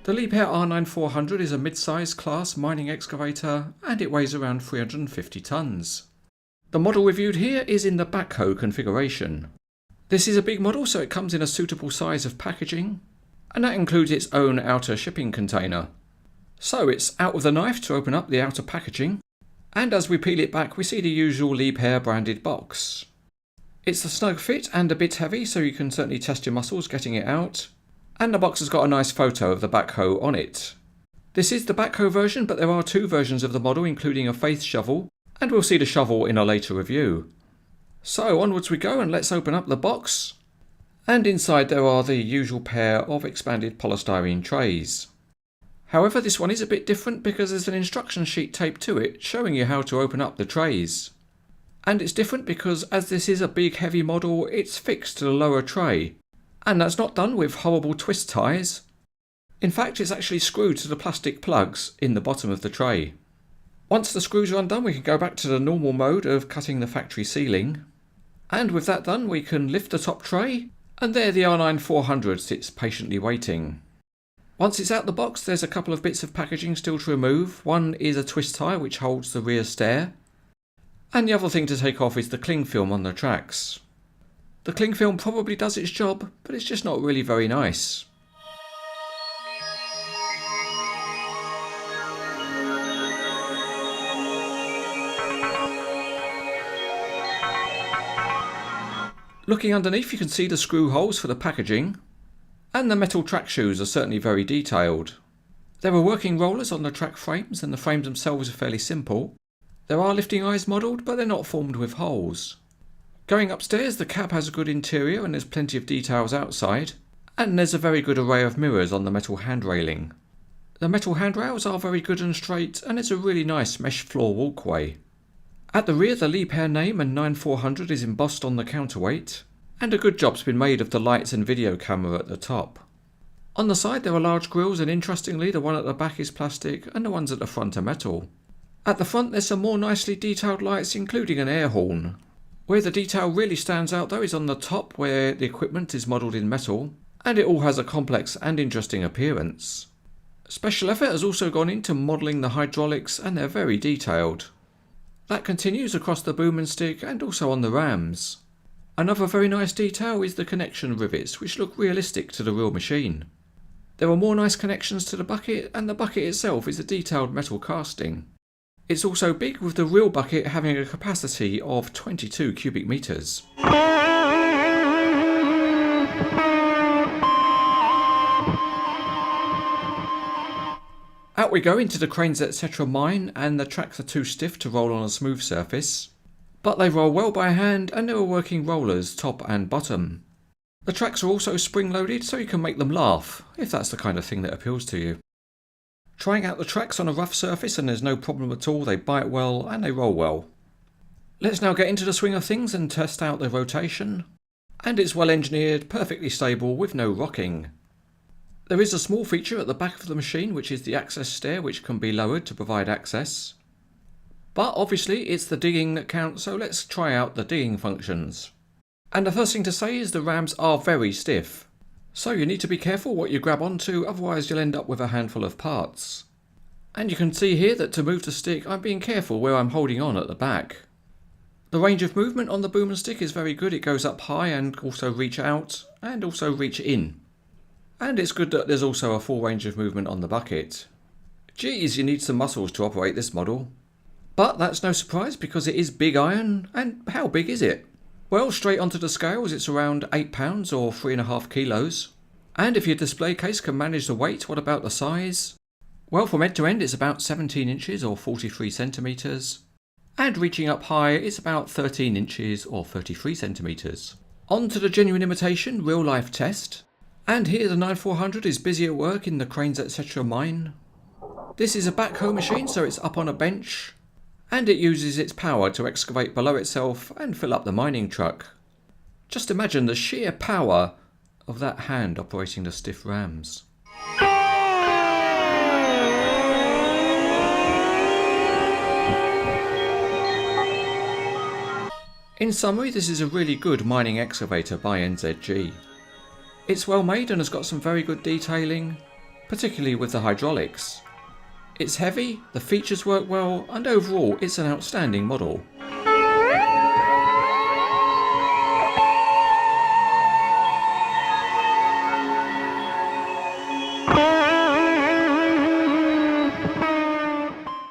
The Liebherr R9400 is a mid-size class mining excavator and it weighs around 350 tonnes. The model reviewed here is in the Backhoe configuration. This is a big model, so it comes in a suitable size of packaging, and that includes its own outer shipping container. So it's out with the knife to open up the outer packaging, and as we peel it back we see the usual Liebherr branded box. It's a snug fit and a bit heavy, so you can certainly test your muscles getting it out, and the box has got a nice photo of the Backhoe on it. This is the Backhoe version, but there are two versions of the model including a faith shovel, and we'll see the shovel in a later review. So onwards we go, and let's open up the box. And inside there are the usual pair of expanded polystyrene trays. However, this one is a bit different because there's an instruction sheet taped to it showing you how to open up the trays. And it's different because as this is a big heavy model, it's fixed to the lower tray. And that's not done with horrible twist ties. In fact, it's actually screwed to the plastic plugs in the bottom of the tray. Once the screws are undone, we can go back to the normal mode of cutting the factory ceiling. And with that done, we can lift the top tray, and there the R9400 sits patiently waiting. Once it's out the box, there's a couple of bits of packaging still to remove. One is a twist tie which holds the rear stair, and the other thing to take off is the cling film on the tracks. The cling film probably does its job, but it's just not really very nice. Looking underneath, you can see the screw holes for the packaging, and the metal track shoes are certainly very detailed. There are working rollers on the track frames, and the frames themselves are fairly simple. There are lifting eyes modelled, but they're not formed with holes. Going upstairs, the cab has a good interior and there's plenty of details outside, and there's a very good array of mirrors on the metal hand railing. The metal handrails are very good and straight, and it's a really nice mesh floor walkway. At the rear, the Liebherr name and 9400 is embossed on the counterweight, and a good job's been made of the lights and video camera at the top. On the side there are large grills, and interestingly the one at the back is plastic and the ones at the front are metal. At the front there's some more nicely detailed lights, including an air horn. Where the detail really stands out though is on the top, where the equipment is modelled in metal, and it all has a complex and interesting appearance. Special effort has also gone into modelling the hydraulics, and they're very detailed. That continues across the boom and stick and also on the rams. Another very nice detail is the connection rivets, which look realistic to the real machine. There are more nice connections to the bucket, and the bucket itself is a detailed metal casting. It's also big, with the real bucket having a capacity of 22 cubic metres. Out we go into the Cranes etc. mine, and the tracks are too stiff to roll on a smooth surface. But they roll well by hand, and there are working rollers top and bottom. The tracks are also spring loaded, so you can make them laugh, if that's the kind of thing that appeals to you. Trying out the tracks on a rough surface, and there's no problem at all, they bite well and they roll well. Let's now get into the swing of things and test out the rotation. And it's well engineered, perfectly stable, with no rocking. There is a small feature at the back of the machine, which is the access stair, which can be lowered to provide access. But obviously it's the digging that counts, so let's try out the digging functions. And the first thing to say is the rams are very stiff. So you need to be careful what you grab onto, otherwise you'll end up with a handful of parts. And you can see here that to move the stick I'm being careful where I'm holding on at the back. The range of movement on the boom and stick is very good. It goes up high and also reach out and also reach in. And it's good that there's also a full range of movement on the bucket. Geez, you need some muscles to operate this model. But that's no surprise because it is big iron, and how big is it? Well, straight onto the scales it's around 8 pounds or 3.5 kilos. And if your display case can manage the weight, what about the size? Well, from end to end it's about 17 inches or 43 centimetres. And reaching up high it's about 13 inches or 33 centimetres. On to the genuine imitation real life test. And here the 9400 is busy at work in the Cranes etc. mine. This is a backhoe machine, so it's up on a bench, and it uses its power to excavate below itself and fill up the mining truck. Just imagine the sheer power of that hand operating the stiff rams. In summary, this is a really good mining excavator by NZG. It's well made and has got some very good detailing. particularly with the hydraulics. It's heavy, the features work well, and overall it's an outstanding model.